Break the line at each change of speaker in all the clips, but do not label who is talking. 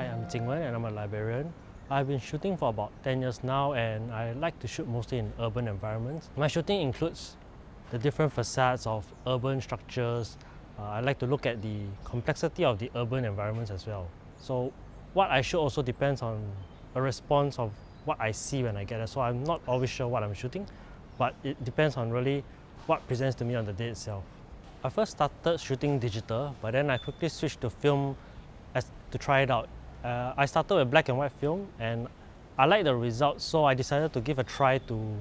Hi, I'm Jing and I'm a librarian. I've been shooting for about 10 years now and I like to shoot mostly in urban environments. My shooting includes the different facades of urban structures. I like to look at the complexity of the urban environments as well. So what I shoot also depends on a response of what I see when I get there. So I'm not always sure what I'm shooting, but it depends on really what presents to me on the day itself. I first started shooting digital, but then I quickly switched to film to try it out. I started with black and white film and I liked the results, so I decided to give a try to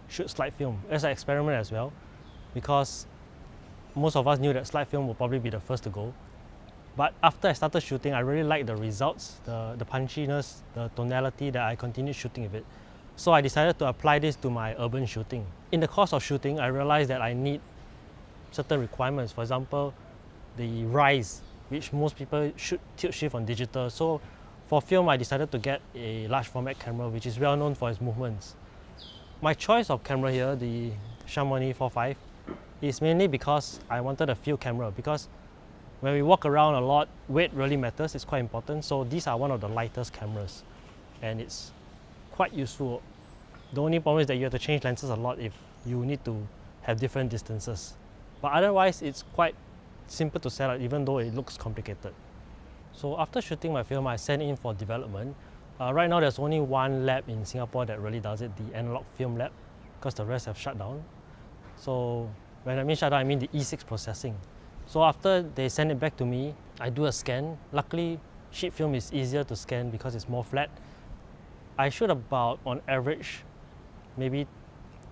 shoot slide film as an experiment as well, because most of us knew that slide film would probably be the first to go. But after I started shooting, I really liked the results, the punchiness, the tonality that I continued shooting with it. So I decided to apply this to my urban shooting. In the course of shooting, I realized that I need certain requirements. For example, the rise, which most people shoot tilt shift on digital. So for film, I decided to get a large format camera, which is well known for its movements. My choice of camera here, the Chamonix 4.5, is mainly because I wanted a field camera, because when we walk around a lot, weight really matters, it's quite important. So these are one of the lightest cameras and it's quite useful. The only problem is that you have to change lenses a lot if you need to have different distances. But otherwise, it's quite simple to set up, even though it looks complicated. So after shooting my film, I sent in for development. Right now, there's only one lab in Singapore that really does it, the analog film lab, because the rest have shut down. So when I mean shut down, I mean the E6 processing. So after they send it back to me, I do a scan. Luckily, sheet film is easier to scan because it's more flat. I shoot about, on average, maybe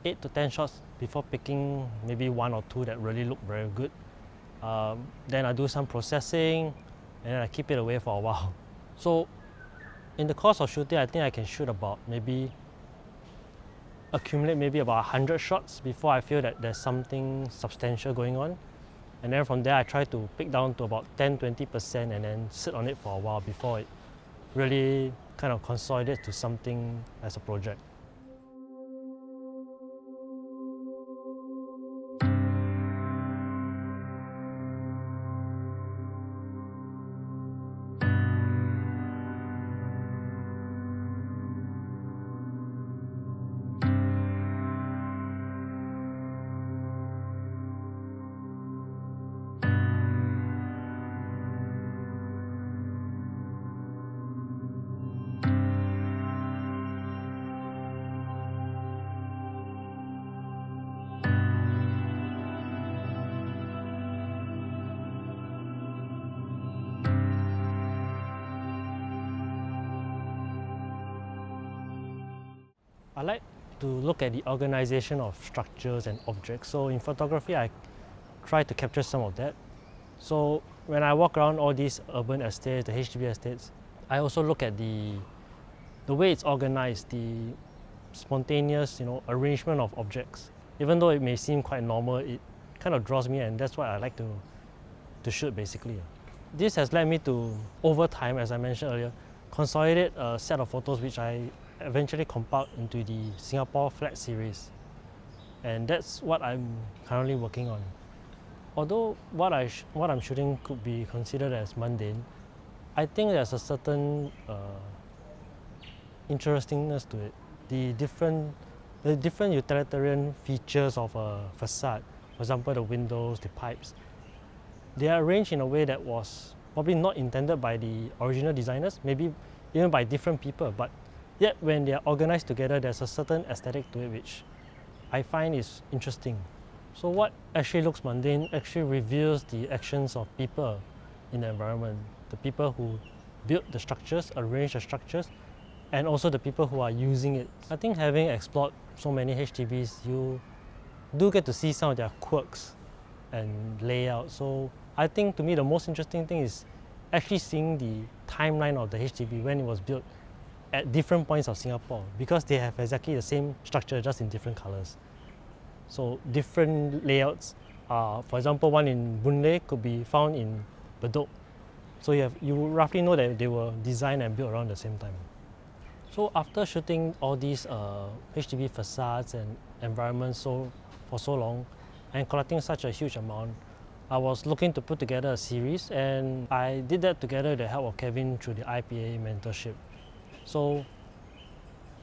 8 to 10 shots before picking maybe 1 or 2 that really look very good. Then I do some processing and then I keep it away for a while. So in the course of shooting, I think I can shoot about accumulate maybe about 100 shots before I feel that there's something substantial going on. And then from there, I try to pick down to about 10–20% and then sit on it for a while before it really kind of consolidates to something as a project. I like to look at the organization of structures and objects. So in photography, I try to capture some of that. So when I walk around all these urban estates, the HDB estates, I also look at the way it's organized, the spontaneous, arrangement of objects. Even though it may seem quite normal, it kind of draws me, and that's what I like to shoot basically. This has led me to, over time, as I mentioned earlier, consolidate a set of photos which I eventually compiled into the Singapore Flat series. And that's what I'm currently working on. Although what I'm shooting could be considered as mundane, I think there's a certain interestingness to it. The different utilitarian features of a facade, for example, the windows, the pipes, they are arranged in a way that was probably not intended by the original designers, maybe even by different people, but yet when they are organized together, there's a certain aesthetic to it which I find is interesting. So what actually looks mundane actually reveals the actions of people in the environment, the people who built the structures, arranged the structures, and also the people who are using it. I think having explored so many HDBs, you do get to see some of their quirks and layout. So I think to me the most interesting thing is actually seeing the timeline of the HDB when it was built at different points of Singapore, because they have exactly the same structure just in different colors. So different layouts, for example, one in Boon Lay could be found in Bedok. So you roughly know that they were designed and built around the same time. So after shooting all these HDB facades and environments for so long and collecting such a huge amount, I was looking to put together a series, and I did that together with the help of Kevin through the IPA mentorship. So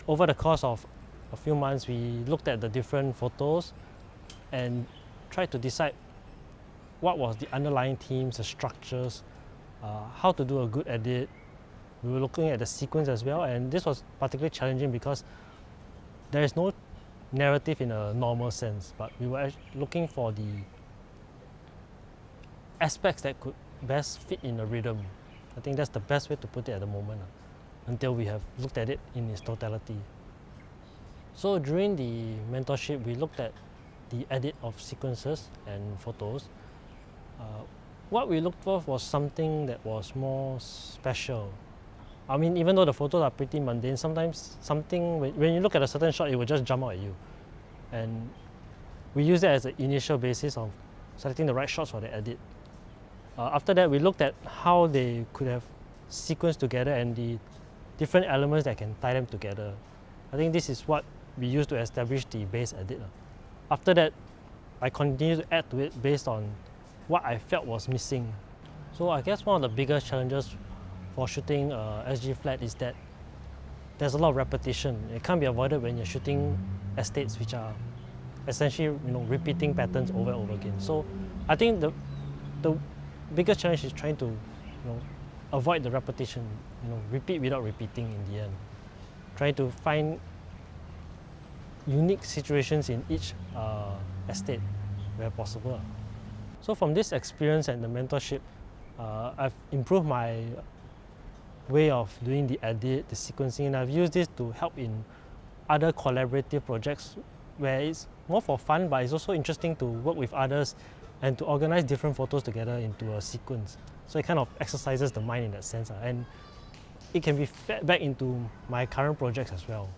over the course of a few months, we looked at the different photos and tried to decide what was the underlying themes, the structures, how to do a good edit. We were looking at the sequence as well, and this was particularly challenging because there is no narrative in a normal sense, but we were looking for the aspects that could best fit in a rhythm. I think that's the best way to put it at the moment, until we have looked at it in its totality. So during the mentorship, we looked at the edit of sequences and photos. What we looked for was something that was more special. I mean, even though the photos are pretty mundane, sometimes something, when you look at a certain shot, it will just jump out at you. And we use that as the initial basis of selecting the right shots for the edit. After that, we looked at how they could have sequenced together and the different elements that can tie them together. I think this is what we use to establish the base edit. After that, I continued to add to it based on what I felt was missing. So I guess one of the biggest challenges for shooting SG flat is that there's a lot of repetition. It can't be avoided when you're shooting estates which are essentially repeating patterns over and over again. So I think the biggest challenge is trying to avoid the repetition, repeat without repeating in the end. Trying to find unique situations in each estate where possible. So from this experience and the mentorship, I've improved my way of doing the edit, the sequencing, and I've used this to help in other collaborative projects where it's more for fun, but it's also interesting to work with others and to organize different photos together into a sequence. So it kind of exercises the mind in that sense, and it can be fed back into my current projects as well.